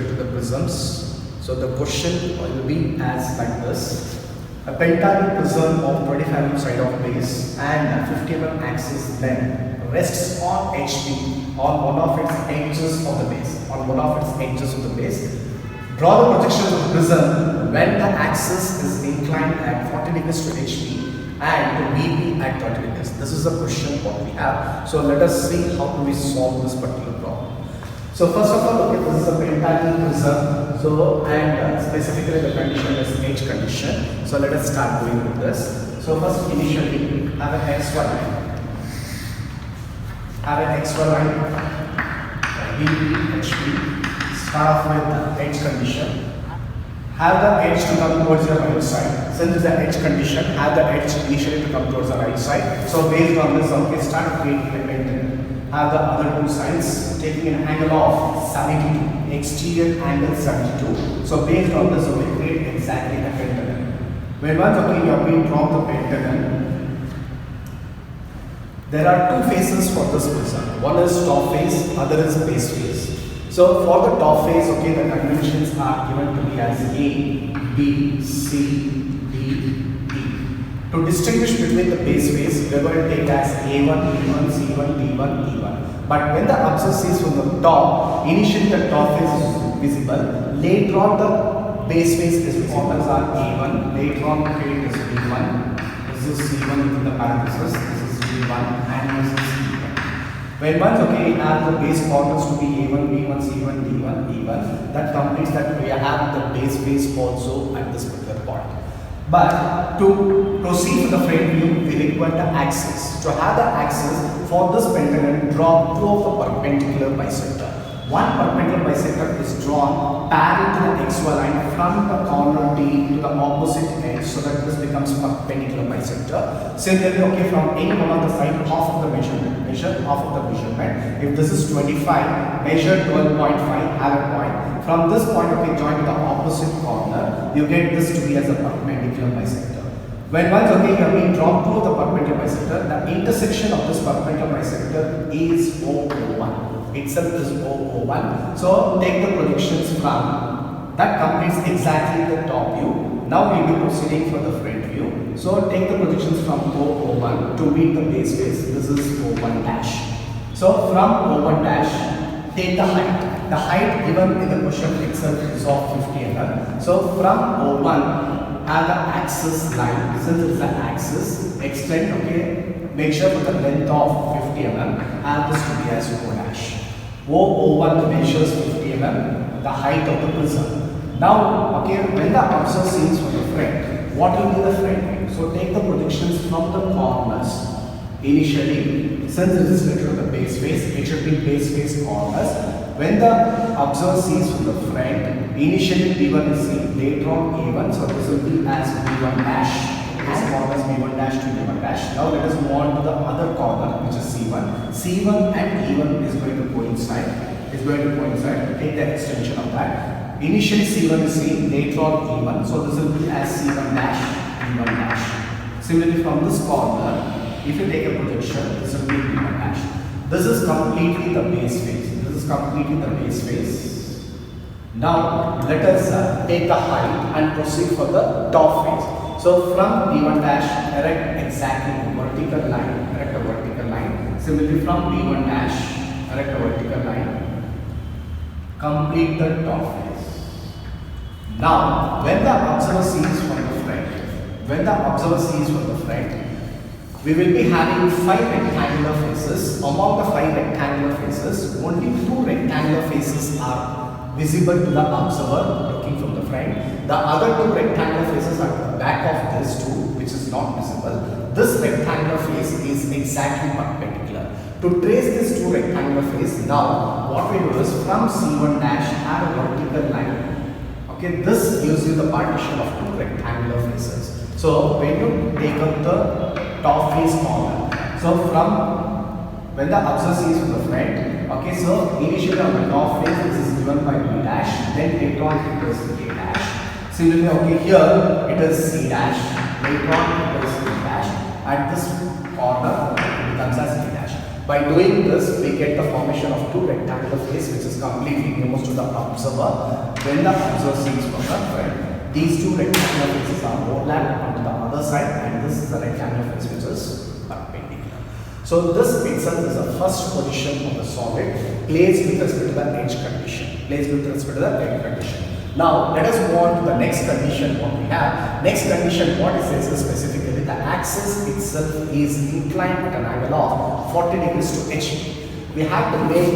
to the prisms. So the question will be as like this. A pentagonal prism of 25 mm side of base and 50 mm axis length rests on HP on one of its edges of the base. Draw the projections of the prism when the axis is inclined at 40 degrees to HP and VP at 30 degrees. This is the question what we have. So let us see how do we solve this particular problem. So first of all, okay, this is a pentagonal prism. So and specifically the condition is H condition. So let us start going with this. So first initially have an XY line. VP, HP. Start off with the H condition. Have the edge to come towards the right side. Since it's the edge condition, have the edge initially to come towards the right side. So based on this, okay, start creating a pentagon. Have the other two sides taking an angle of 72, exterior angle 72. So based on this, we create exactly a pentagon. When once okay, you have been drawn the pentagon, there are two faces for this prism. One is top face, other is base face. So for the top face, okay, the conventions are given to be as A, B, C, D, E. To distinguish between the base face, we are going to take as A1, B1, C1, D1, E1. But when the observer sees from the top, initially the top face is visible. Later on the base face is visible as A1. Later on okay, it is B1. This is C1 within the parenthesis. This is B1 and this is E1. When once okay, have the base corners to be A1, B1, C1, D1, E1, that completes that we have the base face also at this particular point. But to proceed to the front view, we require the axis. To have the axis for this pentagon, draw two of the perpendicular bisector. One perpendicular bisector is drawn parallel to the XY line from the corner D to the opposite edge, so that this becomes perpendicular bisector. Similarly, okay, from any one of the side, half of the measurement. Measure half of the measurement. If this is 25, measure 12.5, have a point. From this point, okay, join to the opposite corner. You get this to be as a perpendicular bisector. When once okay, you have been drawn two of the perpendicular bisector, the intersection of this perpendicular bisector is O1. Itself is O1. So take the projections from that completes exactly the top view. Now we will be proceeding for the front view. So take the projections from O1 to meet the base face. This is O1 dash. So from O1 dash, take the height. The height given in the question itself is of 50 mm. So from O1, have the axis line. Since it is an axis, extend, okay, make sure for the length of 50 mm, have this to be as O dash. O1 measures 50 mm, the height of the prism. Now, okay, when the observer sees from the front, what will be the front view? So take the projections from the corners. Initially, since it is related to the base face, it should be base face corners. When the observer sees from the front, initially B1 is seen, later on A1, so this will be as B1 dash. This corner is B1 dash to B1 dash. Now let us move on to the other corner, which is C1. C1 and E1 is going to coincide. Take the extension of that. Initially C1 is seen, later on E1, so this will be as C1 dash, B1 dash. Similarly, from this corner, if you take a projection, this will be B1 dash. This is completely the base face. Now let us take the height and proceed for the top face. So from B1 dash, erect exactly vertical line, erect a vertical line. Similarly from B1 dash, erect a vertical line, complete the top face. Now when the observer sees from the front, we will be having 5 rectangular faces. Among the 5 rectangular faces, only 2 rectangular faces are visible to the observer looking from the front. The other 2 rectangular faces are at the back of this 2, which is not visible. This rectangular face is exactly perpendicular. To trace this 2 rectangular face, now what we do is from C1 dash have a vertical line. Okay, this gives you the partition of 2 rectangular faces. So when you take up the top face corner, so from when the observer sees from the front, okay, so initially on the top face this is given by B dash, then later on it is A dash. Similarly, okay, here it is C dash, later on it is B dash. At this corner it becomes as A dash. By doing this, we get the formation of two rectangular face which is completely close to the observer. When the observer sees from the front, these two rectangular faces are overlapped onto the other side, and this is the rectangular face which is perpendicular. So this itself is the first position of the solid placed with respect to the edge condition. Placed with respect to the edge condition. Now let us move on to the next condition what we have. Next condition what it says is specifically the axis itself is inclined at an angle of 40 degrees to HP. We have to make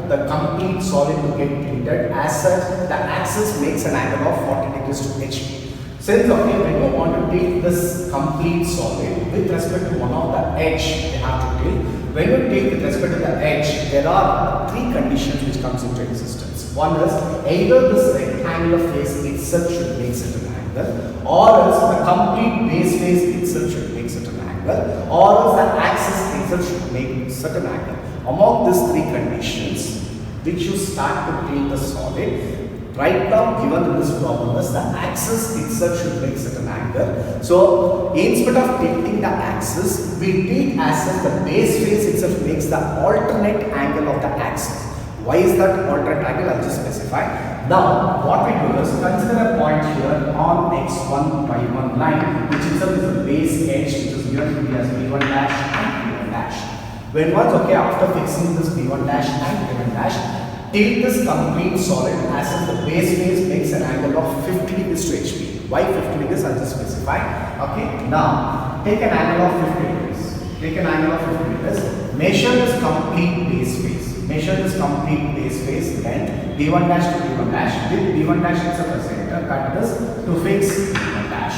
the complete solid to get tilted. As such, the axis makes an angle of 40 degrees to HP. Since okay, when you want to take this complete solid with respect to one of the edge, you have to tilt. When you take with respect to the edge, there are three conditions which comes into existence. One is either this rectangular face itself should make certain angle, or else the complete base face itself should make certain angle, or else the axis itself should make certain angle. Among these three conditions, which you start to tilt the solid, right now given in this problem is the axis itself should make certain angle. So instead of tilting the axis, we tilt as if the base face itself makes the alternate angle of the axis. Why is that alternate angle? I'll just specify. Now what we do is consider a point here on x1 y1 line, which itself is the base edge, which is given to be as b1 dash and b1 dash. When once okay, after fixing this b1 dash and b1 dash, tilt this complete solid as if the base face makes an angle of 50 degrees to HP. Why 50 degrees? I'll just specify. Okay, now take an angle of 50 degrees. Take an angle of 50 degrees. Measure this complete base face. Measure this complete base face length b1 dash to b1 dash. With b1 dash itself as center, cut this to fix b1 dash.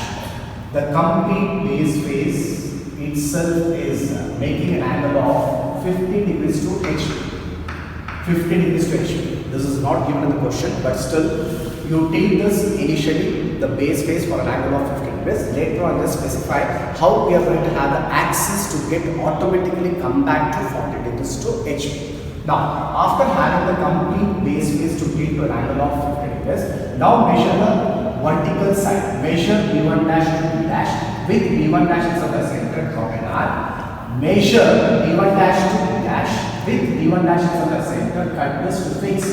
The complete base face itself is making an angle of 50 degrees to HP. 50 degrees to HP. This is not given in the question, but still you tilt this initially the base face for an angle of 50 degrees. Later on just specify how we are going to have the axis to get automatically come back to 40 degrees to HP. Now after having the complete base face to tilt to an angle of 50 degrees, now measure the vertical side. Measure b1 dash to b dash. With b1 dash itself as center, drop an arc. Measure b1 dash to b dash. With b1 dash itself as center, cut this to fix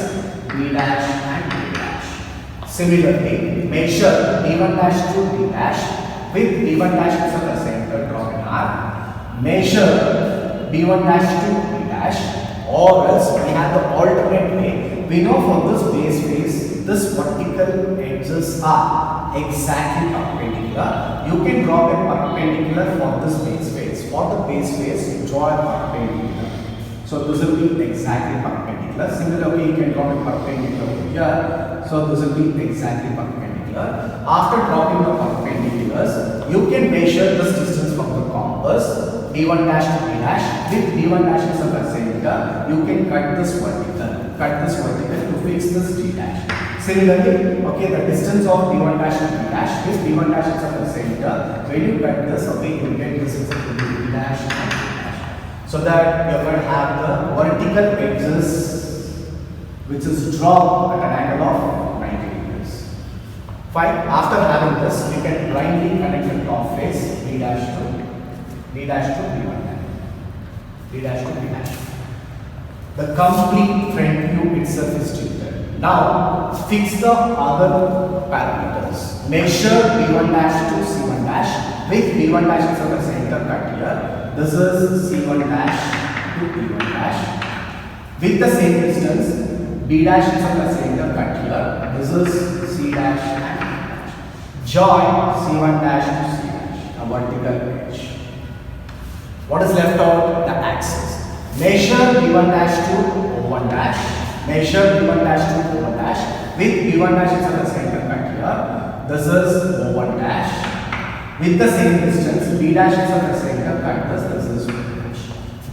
b dash and b dash. Similarly, measure b1 dash to b dash. With b1 dash itself as center, draw an arc. Measure b1 dash to b dash, or else we have the alternate way. We know from this base face, this vertical edges are exactly perpendicular. You can draw a perpendicular for this base face. For the base face, you draw a perpendicular. So this will be exactly perpendicular. Similarly, you can draw a perpendicular over here. So this will be exactly perpendicular. After drawing the perpendiculars, you can measure this distance from the compass. b1 dash to b dash. With b1 dash itself as center, you can cut this vertical. Cut this vertical to fix this d dash. Similarly, okay, the distance of b1 dash to b dash is b1 dash itself as center. When you cut this, okay, you get this itself to be b dash and b dash. So that you are going to have the vertical edges which is dropped at an angle of 90 degrees. Fine. After having this, we can blindly connect the top face b dash to b1 dash. B dash to b dash. The complete front view itself is tilted. Now fix the other parameters. Measure b1 dash to c1 dash. With b1 dash itself as center, cut here. This is c1 dash to b1 dash. With the same distance, b dash itself as center, cut here. This is c dash and b dash. Join c1 dash to c dash, a vertical edge. What is left out? The axis. Measure b1 dash to o1 dash. Measure b1 dash to o1 dash. With b1 dash itself as center, cut here. This is o1 dash. With the same distance, b dash itself as center, cut this. This is o dash.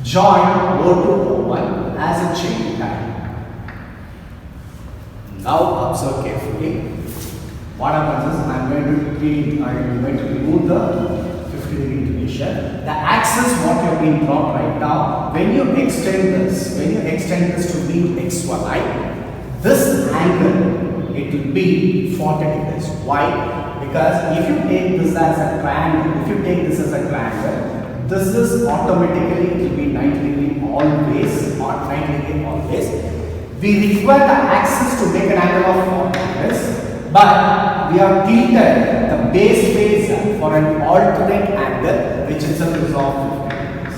Join o to o1 as a chain line. Now observe carefully. What happens is I am going to remove the 50 degree inclination. The axis what you have been drawn right now, when you extend this to be xy, this angle it will be 40 degrees. Why? Because if you take this as a triangle, This is automatically it will be 90 degree always, or 90 degree always. We require the axis to make an angle of 40 degrees, but we have tilted the base phase for an alternate angle which itself is of 50 degrees.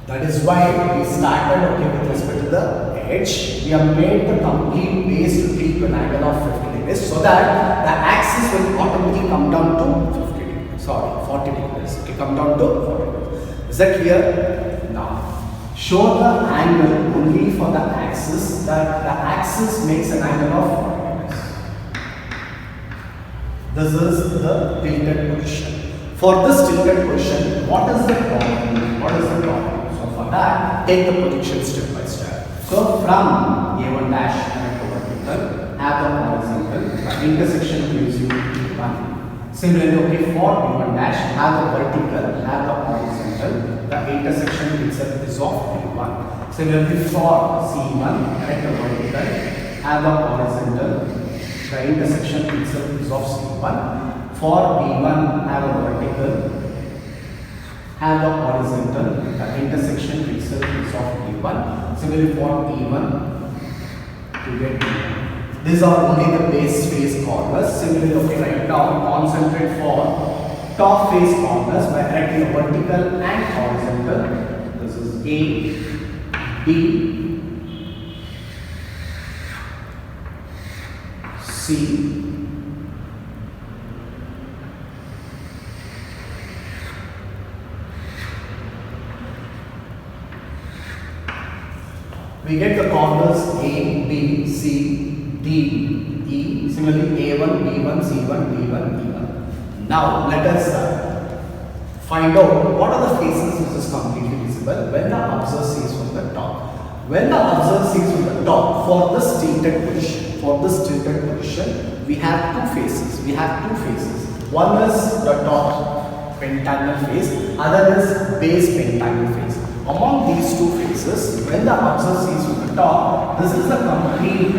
That is why we started with respect to the edge. We have made the complete base to tilt to an angle of 50 degrees so that the axis will automatically come down to 50 degrees. Sorry, 40 degrees. Okay, come down to 40 degrees. Is that clear? Now, show the angle only for the axis, that the axis makes an angle of 40 degrees. This is the tilted position. For this tilted position, what is the problem? What is the problem? So for that, take the projection step by step. So from A1 dash connect to vertical, have the horizontal, the intersection gives you P1. Similarly, okay, for B1 dash, have the vertical, have the horizontal, the intersection itself is of P1. Similarly, for C1, connect the vertical, have the horizontal, the intersection itself is of C1. For B1, have a vertical, have the horizontal, the intersection itself is of B1. Similarly, for E1, to get B1. These are only the base phase corners. Similarly, okay, right now concentrate for top face corners by erecting a vertical and horizontal. This is A, B, C, we get the corners A, B, C, D, E. Similarly, A1, B1, C1, D1, E1. Now, let us find out what are the faces which is completely visible when the observer sees from the top. When the observer sees from the top, for this tilted position, we have two faces. One is the top pentagonal face, other is base pentagonal face. Among these two faces, when the observer sees from the top, this is the complete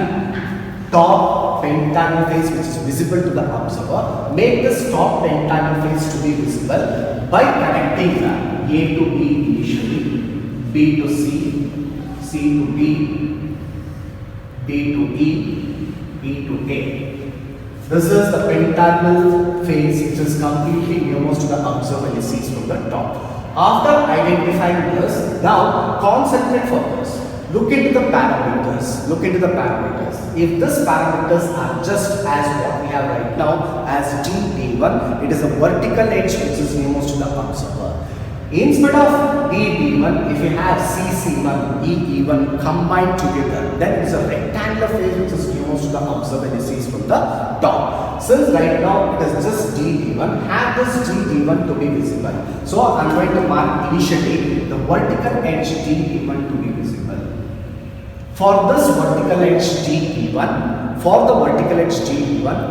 top pentagonal face which is visible to the observer. Make this top pentagonal face to be visible by connecting A to B initially, B to C, C to D, D to E, E to A. This is the pentagonal face which is completely nearmost to the observer when he sees from the top. After identifying this, now concentrate for this. Look into the parameters. If these parameters are just as what we have right now as D1, it is a vertical edge which is nearmost to the observer. Instead of D1, if you have C1, E1 combined together, then it is a rectangular face which is nearmost to the observer when he sees from the top. Since right now it is just D1, have this D1 to be visible. So I am going to mark initially the vertical edge D1 to be visible. For this vertical edge D1,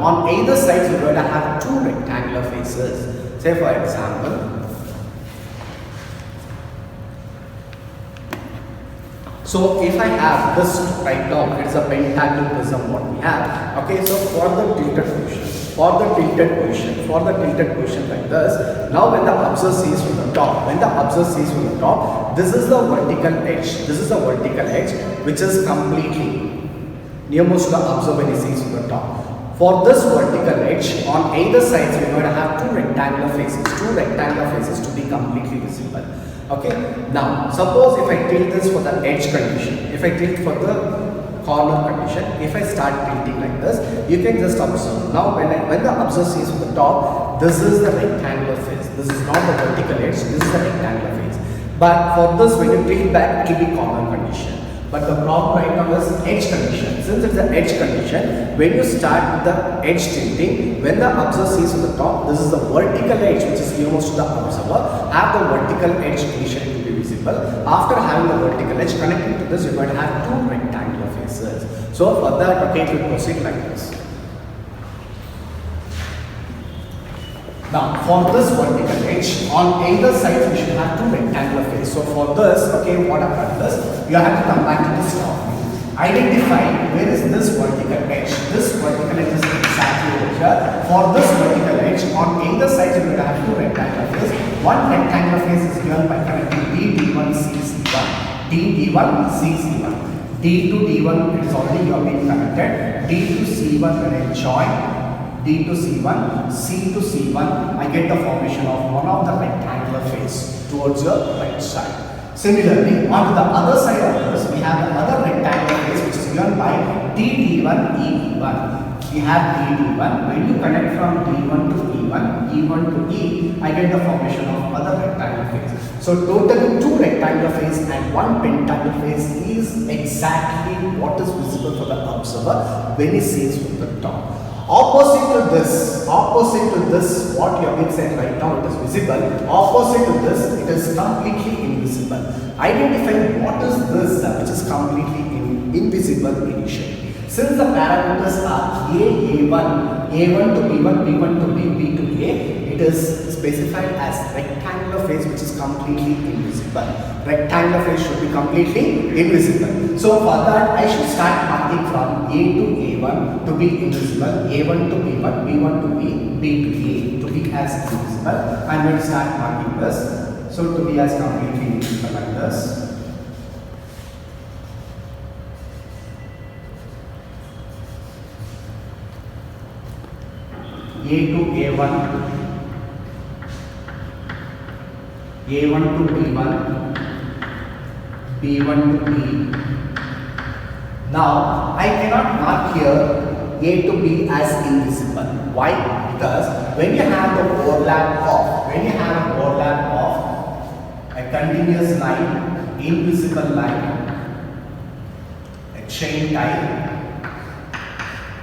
on either side we are going to have two rectangular faces. Say for example, so if I have this right now, it's a pentagonal prism what we have. Okay, so for the tilted position like this, now when the observer sees from the top, this is the vertical edge, which is completely nearmost to the observer when he sees from the top. For this vertical edge, on either sides we are going to have two rectangular faces to be completely visible. Okay, now suppose if I tilt this for the edge condition, if I tilt for the corner condition, if I start tilting like this, you can just observe. Now when the observer sees from the top, this is the rectangular face. This is not the vertical edge, this is the rectangular face. But for this, when you tilt back, it will be corner condition. But the problem right now is edge condition. Since it's an edge condition, when you start with the edge tilting, when the observer sees from the top, this is the vertical edge which is nearest to the observer. Have the vertical edge initially to be visible. After having the vertical edge connecting to this, you're going to have two rectangular faces. So for that, okay, it will proceed like this. Now, for this vertical edge, on either side, we should have two rectangular faces. So for this, okay, what I've done is, you have to come back to this top view. Identify where is this vertical edge. This vertical edge is exactly over here. For this vertical edge, edge. On either side, you will have two rectangular face. One rectangular face is given by connecting D1, C1. D1, C1. D to D1, it is already you have been connected. D to C1 when I join. D to C1, C to C1, I get the formation of one of the rectangular face towards your right side. Similarly, on the other side of this, we have the other rectangular face which is given by D1, E1. We have D1. When you connect from D1 to E1, E1 to E, I get the formation of other rectangular face. So totally two rectangular face and one pentangular face is exactly what is visible for the observer when he sees from the top. Opposite to this, what you have been said right now, it is visible. Opposite to this, it is completely invisible. Identify what is this which is completely invisible initially. Since the parameters are A1 to B1, B1 to B, B to A, it is specified as rectangular face which is completely invisible. Rectangular face should be completely invisible. So for that, I should start marking from A to A1 to be invisible, A1 to B1, B1 to B, B to A to be as invisible. I'm going to start marking this. So to be as completely invisible like this. A to A1, A1 to B1, B1 to B. Now, I cannot mark here A to B as invisible. Why? Because when you have the overlap of a continuous line, invisible line, a chain type,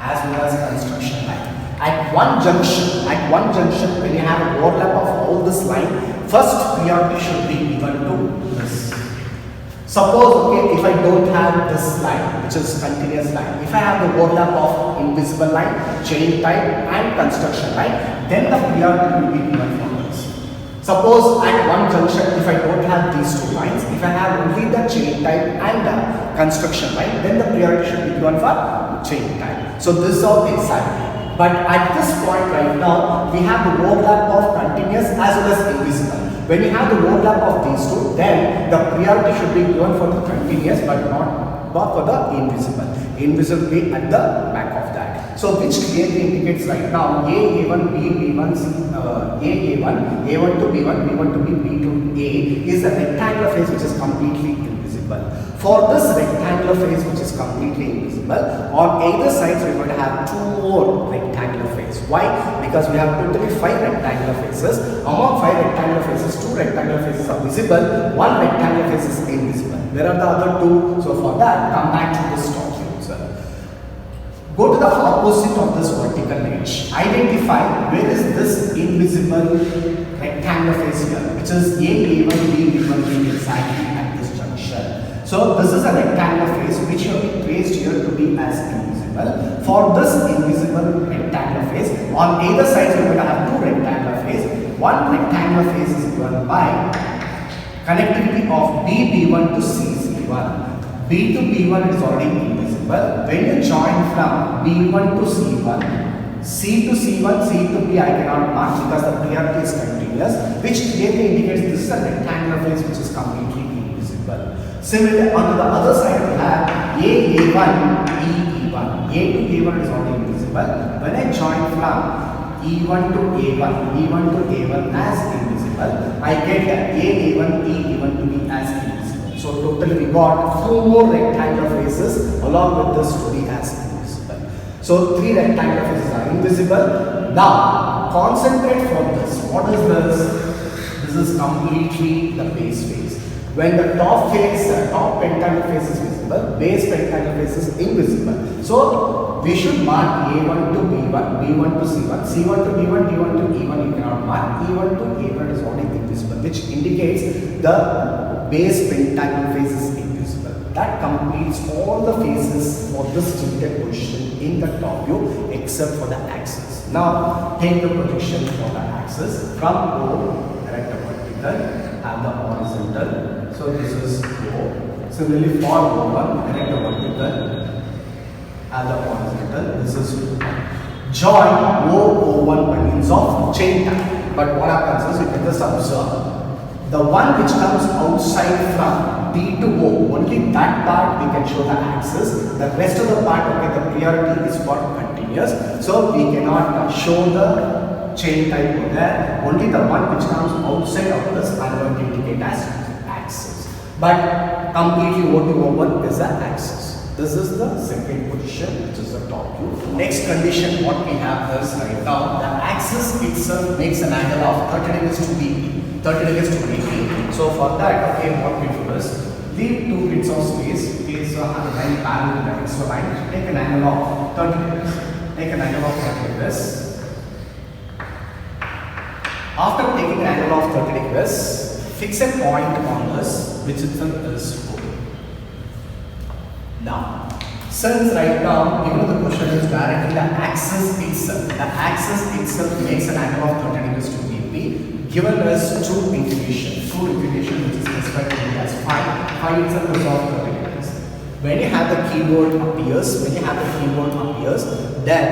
as well as construction line. At one junction, when you have an overlap of all this line, first priority should be given to this. Suppose, okay, if I don't have this line, which is continuous line, if I have the overlap of invisible line, chain type and construction line, then the priority will be given for this. Suppose at one junction, if I don't have these two lines, if I have only the chain type and the construction line, then the priority should be given for chain type. So this is all exactly. But at this point right now, we have the overlap of continuous as well as invisible. When you have the overlap of these two, then the priority should be given for the continuous but not for the invisible. Invisible will be at the back of that. So which clearly indicates right now A1, B, B1, A1 to B1, B1 to B, B to A is a rectangular face which is completely invisible. For this rectangular face which is completely invisible, on either sides we are going to have two more rectangular faces. Why? Because we have totally 5 rectangular faces. Among 5 rectangular faces, 2 rectangular faces are visible, 1 rectangular face is invisible. Where are the other 2? So for that, come back to this top view. Go to the opposite of this vertical edge. Identify where is this invisible rectangular face here, which is A1, B1 being exactly at this junction. So this is a rectangular face which you have traced here to be as invisible. For this invisible rectangular face, on either side we are going to have 2 rectangular face. One rectangular face is given by connectivity of B1 to C1. B to B1 is already invisible. When you join from B1 to C1, C to C1, C to B I cannot mark because the priority is continuous, which clearly indicates this is a rectangular face which is completely invisible. Similarly, on the other side we have A1, E1. A to A1 is already invisible. When I join from E1 to A1, E1 to A1 as invisible, I get A1, E1 to be as invisible. So totally we got 4 more rectangular faces along with this to be as invisible. So 3 rectangular faces are invisible. Now concentrate from this. What is this? This is completely the base face. When the top face, top pentangular face is visible, base pentangular face is invisible. So we should mark A1 to B1, B1 to C1, C1 to B1, D1 to E1 you cannot mark, E1 to A1 is already invisible, which indicates the base pentangular face is invisible. That completes all the faces for this tilted position in the top view except for the axis. Now take the projection for the axis from O, erect a vertical, have the horizontal. So this is O. Similarly for O1, erect a vertical, have the horizontal. This is O. join O1 by means of chain tie. But what happens is, you can just observe, the one which comes outside from D to O, only that part we can show the axis. The rest of the part, okay, the priority is for continuous. So we cannot show the chain type over there. Only the one which comes outside of this I'm going to indicate as axis. But completely O to O1 is the axis. This is the second position, which is the top view. Next condition what we have is right now, the axis itself makes an angle of 30 degrees to VP, 30 degrees to VP. So for that, okay, what we do is, leave 2 grids of space, place a line parallel to the XY line, take an angle of 30 degrees. Take an angle of 30 degrees. After taking an angle of 30 degrees, fix a point on this, which itself is O. Now, since right now, even though the question is directly the axis itself makes an angle of 30 degrees to VP, given us two inclination which is specified to be as phi itself is of 30 degrees. When you have the keyword appears, then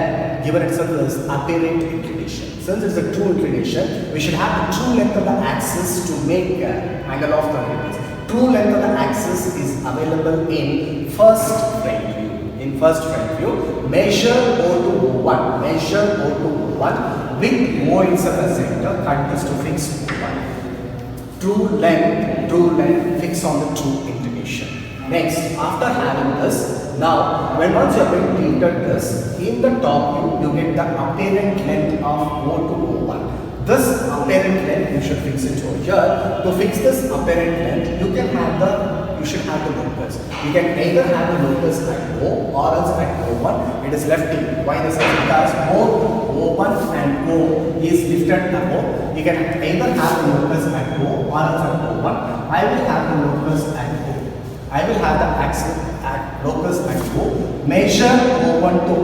given itself is apparent inclination. Since it's a true inclination, we should have the true length of the axis to make an angle of 30 degrees. True length of the axis is available in first front view. Measure O to O1. With O itself as center, cut this to fix O1. True length, fix on the true inclination. Next, after having this, now when once you have been tilted this, in the top view, you get the apparent length of O to O1. This apparent length you should fix it over here. To fix this apparent length, you should have the locus. You can either have the locus at O or else at O1. It is lifting. Why this? Because both O1 and O is lifted above. You can either have the locus at O or else at O1. I will have the locus at O. I will have the axis at locus at O. Measure O1 to O.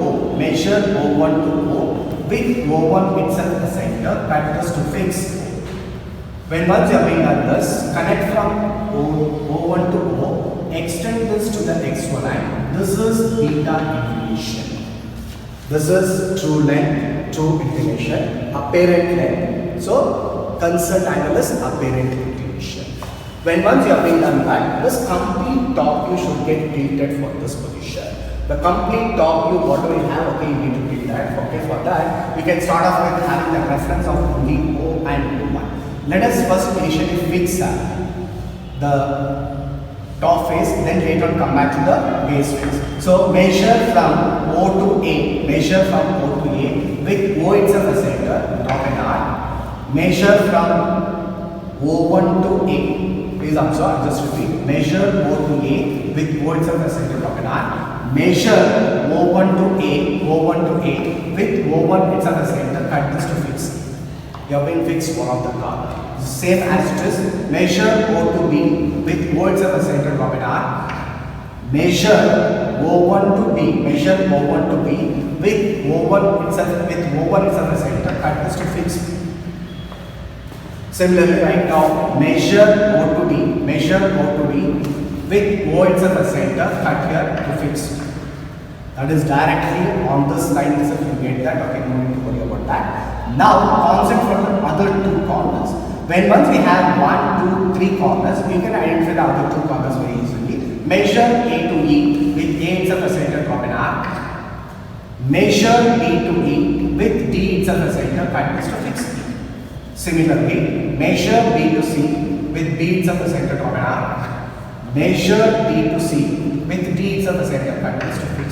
With O1 itself the center, cut this to fix. When once you have been done this, connect from O1 to O, extend this to the XY line. This is beta inclination. This is true length, true inclination, apparent length. So, concerned angle is apparent inclination. When once you have been done that, this complete top view should get tilted for this position. The complete top view, what do we have? Okay, you need to tilt that. Okay, for that, we can start off with having the reference of only O and O1. Let us first initially fix the top face, then later on come back to the base face. So measure from O to A, with O itself as center, drop an arc. Measure from O1 to A. Please observe, just repeat. Measure O to A with O itself as center, drop an arc. Measure O1 to A, with O1 itself as center, cut this to fix. You have been fixed one of the curve. Same as it is. Measure O to B with O itself as center, drop an arc. Measure O1 to B, with O1 itself as center, cut this to fix. Similarly, right now, measure O to D, with O itself as center, cut here to fix. That is directly on this line itself, you get that. Okay, no need to worry about that. Now, concentrate on the other two corners. When once we have 1, 2, 3 corners, you can identify the other two corners very easily. Measure A to E with A itself as center, drop an arc. Measure B to E with D itself as center, cut this to fix. Similarly, measure B to C with B itself as center, drop an arc. Measure D to C with D itself as center, cut this to fix.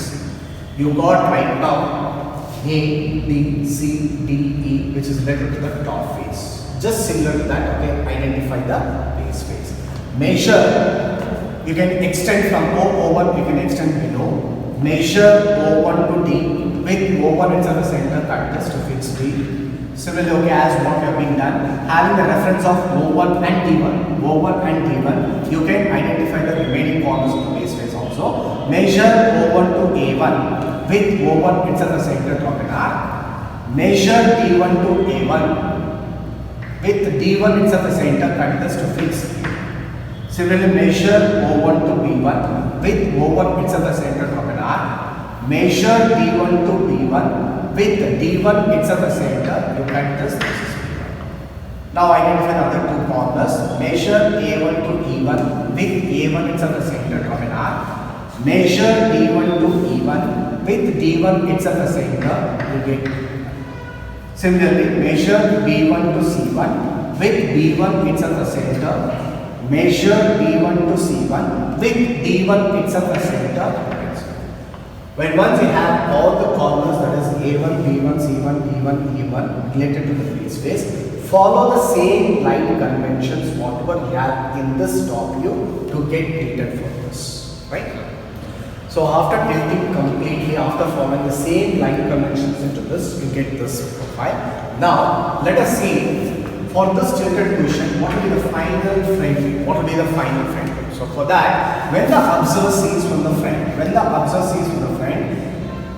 You got right now A, B, C, D, E, which is related to the top face. Just similar to that, okay, identify the base face. Measure, you can extend from O1, you can extend below. Measure O1 to D with O1 itself as center, cut this to fix D. Similarly, okay, as what you have been done, having the reference of O1 and D1, you can identify the remaining corners of the base face also. Measure O1 to A1 with O1 itself as center, drop an arc. Measure D1 to A1 with D1 itself as center, cut this to fix. Similarly, measure O1 to B1 with O1 itself as center, drop an arc. Measure D1 to B1 with D1 itself as center, you cut this is B1. Now identify the other two corners. Measure A1 to E1 with A1 itself as center, draw an arc. Measure D1 to E1 with D1 itself as center, you get. Similarly, measure B1 to C1 with B1 itself as center. Measure B1 to C1 with D1 itself as center. When once you have all the corners, that is A1, B1, C1, D1, E1 related to the free space, follow the same line conventions whatever you have in this top view to get tilted for this, right? So after tilting completely, after following the same line conventions into this, you get this profile. Now let us see for this tilted position, what will be the final front view? What will be the final front view? So for that, when the observer sees from the front,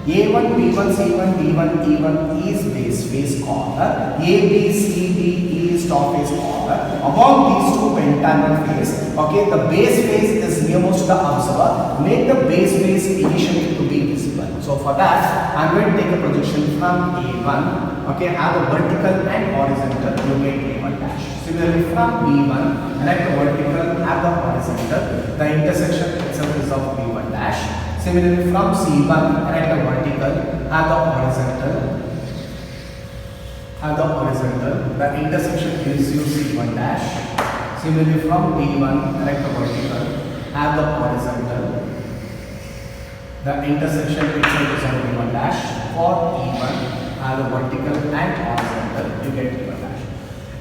A1, B1, C1, D1, E1 is base face corner, A, B, C, D, E is top face corner. Among these two pentagonal face, okay, the base face is nearmost to the observer. Make the base face initially to be visible. So for that, I am going to take a projection from A1, okay, have a vertical and horizontal, you get A1 dash. Similarly from B1, select the vertical, have the horizontal, the intersection itself is of B1 dash. Similarly from C1, select the vertical, have the horizontal, the intersection gives you C1 dash. Similarly from D1, select the vertical, have the horizontal, the intersection itself is on B1 dash. For E1, have the vertical and horizontal, you get B1 dash.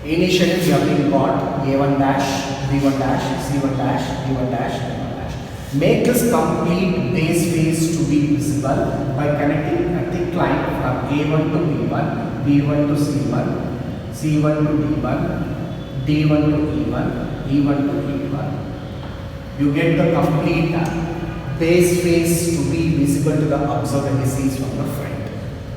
Initially we have been got A1 dash, B1 dash, C1 dash, D1 dash, D1 dash. Make this complete base face to be visible by connecting a thick line from A1 to B1, B1 to C1, C1 to D1, D1 to E1, E1 to E1. You get the complete base face to be visible to the observer when he sees from the front.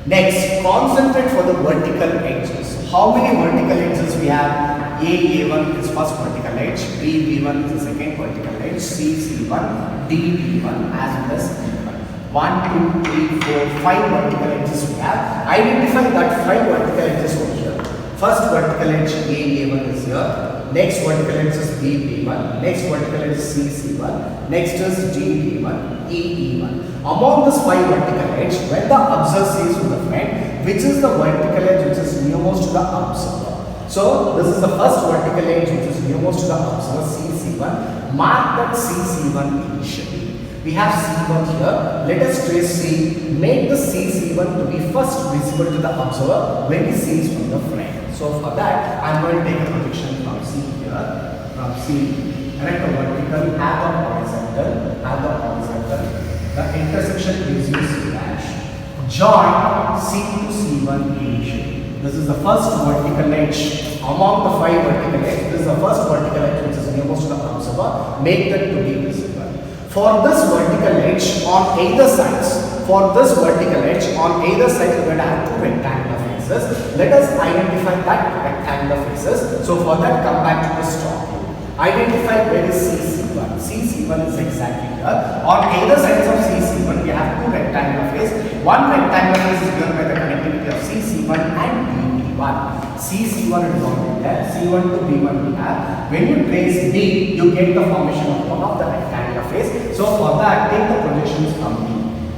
Next, concentrate for the vertical edges. How many vertical edges we have? A1 is first vertical edge, B1 is the second vertical edge, C1, D1 as well as E1. 1, 2, 3, 4, 5 vertical edges we have. Identify that 5 vertical edges over here. First vertical edge A1 is here. Next vertical edge is B1. Next vertical edge is C1. Next is D1, E1. Among this 5 vertical edge, when the observer sees from the front, which is the vertical edge which is nearmost to the observer. So this is the first vertical edge which is nearmost to the observer, C1. Mark that C1 initially. We have C1 here. Let us trace C. Make the C1 to be first visible to the observer when he sees from the front. So for that, I am going to take a projection from C here. From C, connect the vertical, have the horizontal. The intersection gives you C dash. Join C to C1 initially. This is the first vertical edge among the 5 vertical edges. This is the first vertical edge which is nearmost to the observer. Make that to be visible. For this vertical edge on either sides, we're going to have 2 rectangular faces. Let us identify that rectangular faces. So for that, come back to this top view. Identify where is CC1. CC1 is exactly here. On either sides of CC1, we have 2 rectangular faces. One rectangular face is given by the connectivity of CC1 and B1. CC1 is already there. C1 to B1 we have. When you trace D, you get the formation of one of the rectangular face. So for that, take the projections from D.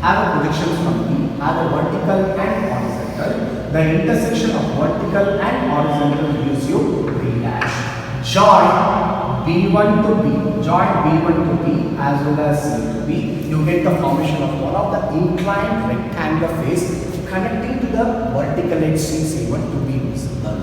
Have a projection from D. Have a vertical and horizontal. The intersection of vertical and horizontal gives you B dash. Join B1 to B, join B1 to B as well as C to B, you get the formation of one of the inclined rectangular face connecting to the vertical edge CC1 to be visible.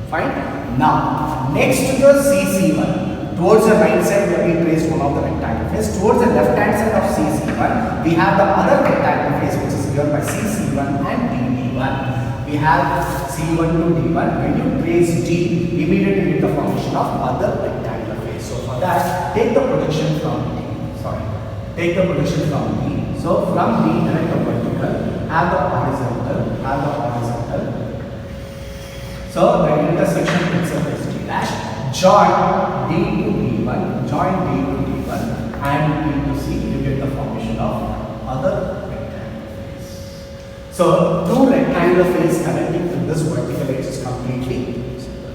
Fine. Now, next to the CC1, towards the right side we have traced one of the rectangular face. Towards the left hand side of CC1, we have the other rectangular face which is given by CC1 and D1. We have C1 to D1. When you trace D, immediately get the formation of other rectangular face. So for that, take the projection from D. Take the projection from D. So from D, connect the vertical, have the horizontal. So the intersection itself is D dash. Join D to D1, and D to C. You get the formation of other rectangular face. So 2 rectangular rectangular face connecting to this vertical edge is completely invisible.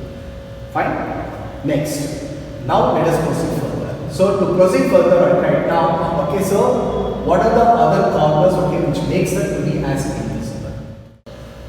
Fine. Next, now let us proceed further. So to proceed further right now, okay, so what are the other corners, okay, which makes it to be as invisible?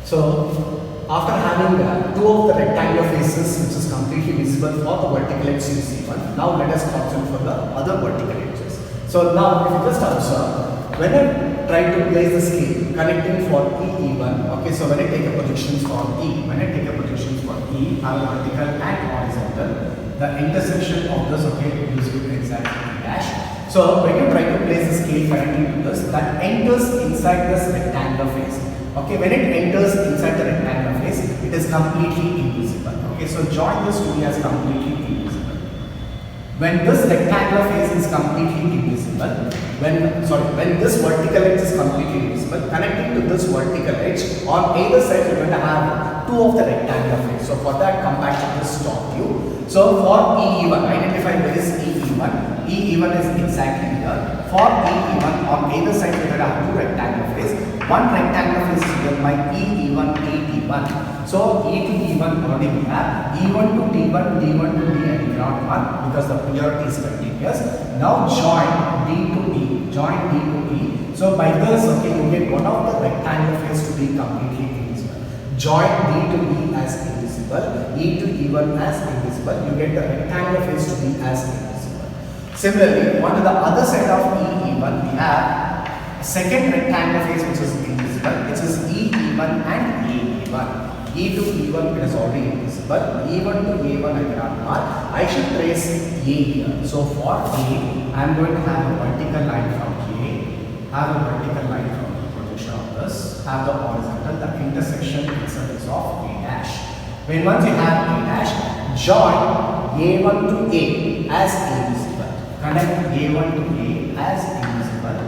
So after having two of the rectangular faces which is completely visible for the vertical edge C1, now let us concentrate for the other vertical edges. So now if you just observe, when I try to place the scale connecting for E1, okay, so when I take a projections for E, have vertical and horizontal, the intersection of this, okay, is with exactly E dash. So when you try to place the scale connecting to this, that enters inside this rectangular face. Okay, when it enters inside the rectangular face, it is completely invisible. Okay, so join this to be as completely invisible. When this rectangular face is completely invisible, when this vertical edge is completely invisible, connecting to this vertical edge, on either side you are going to have two of the rectangular face. So for that, come back to this top view. So for E1, identify where is E1. E1 is exactly here. For E1, on either side we are going to have two rectangular face. One rectangular face is given by E1, E1. So E to E1 already we have. E1 to D1, D1 to D, and we cannot mark because the priority is continuous. Now join D to E. Join D to E. So by this, okay, you get one of the rectangular face to be completely invisible. Join D to E as invisible. E to E1 as invisible. You get the rectangular face to be as invisible. Similarly, on the other side of E1, we have second rectangular face which is invisible, which is E1 and A1. E to E1 it is already invisible. E1 to A1 I cannot mark. I should trace A here. So for A, I am going to have a vertical line from A, have a vertical line from the projection of this, have the horizontal, the intersection itself is of A dash. When once you have A dash, join A1 to A as invisible. Connect A1 to A as invisible.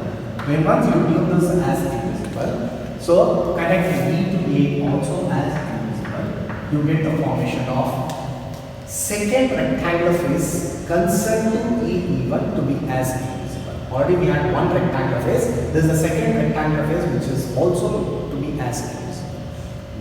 When once you do this as invisible, so connect B to A also as invisible, you get the formation of second rectangular face concerned to E1 to be as invisible. Already we had one rectangular face, this is the second rectangular face which is also to be as invisible.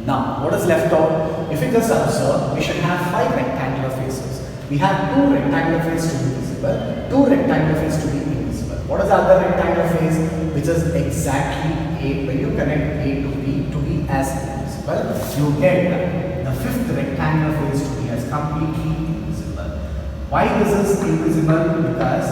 Now what is left out? If you just observe, we should have 5 rectangular faces. We have 2 rectangular faces to be visible, 2 rectangular faces to be invisible. What is the other rectangular face which is exactly A? When you connect A to B to be as invisible, you get the 5th rectangular face to be as completely invisible. Why this is invisible? Because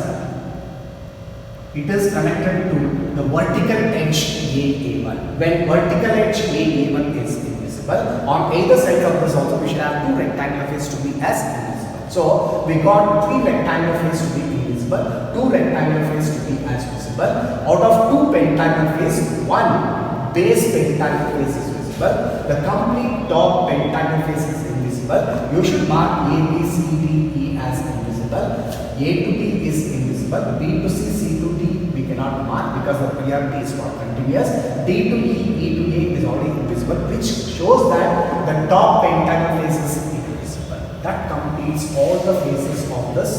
it is connected to the vertical edge A1. When vertical edge A1 is invisible, on either side of this also we should have 2 rectangular faces to be as invisible. So we got 3 rectangular faces to be invisible, 2 rectangular faces to be as visible. Out of 2 pentagonal faces, 1 base pentagonal face is visible. The complete top pentagonal face is invisible. You should mark A, B, C, D, E as invisible. A to B is invisible. B to C, C to D we cannot mark because the priority is not continuous. D to E, E to A is already invisible, which shows that the top pentagonal face is invisible. That completes all the faces of this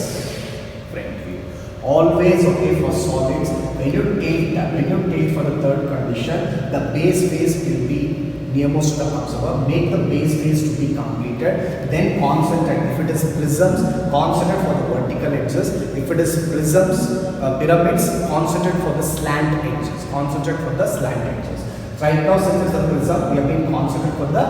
front view. Always okay for solids. When you take for the third condition, the base face will be nearmost to the observer. Make the base face to be completed. Then concentrate. If it is prisms, concentrate for the vertical edges. If it is prisms, pyramids, concentrate for the slant edges. Concentrate for the slant edges. Right now, since it is a prism, we have been concentrated for the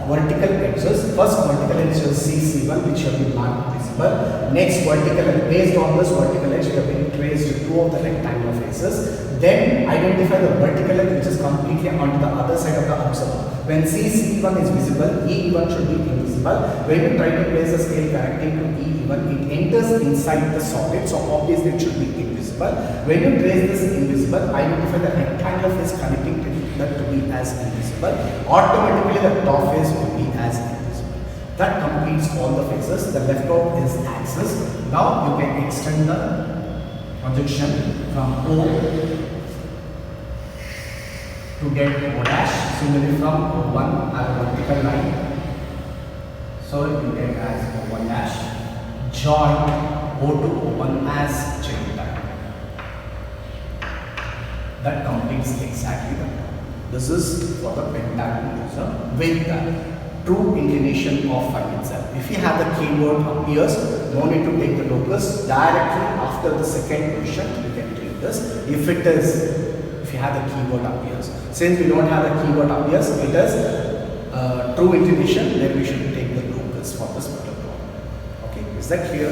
vertical edges. First vertical edge is C1, which have been marked visible. Next vertical edge, based on this vertical edge, we have been traced 2 of the rectangular faces. Then identify the vertical edge which is completely on the other side of the observer. When C1 is visible, E1 should be invisible. When you try to place a scale connecting to E1, it enters inside the solid, so obviously it should be invisible. When you trace this invisible, identify the rectangular face connecting to that to be as invisible. Automatically the top face will be as invisible. That completes all the faces. The left out is axis. Now you can extend the projection from O to get O dash. Similarly from O1 have a vertical line. So you get as O1 dash. Join O to O1 as chain line. That completes exactly the. This is for the pentagonal prism. with the true inclination of phi itself. If you have the keyword appears, no need to take the locus. Directly after the second position, you can take this. If you have the keyword appears. Since we don't have the keyword appears, it is true inclination, then we should take the locus for this particular problem. Okay, is that clear?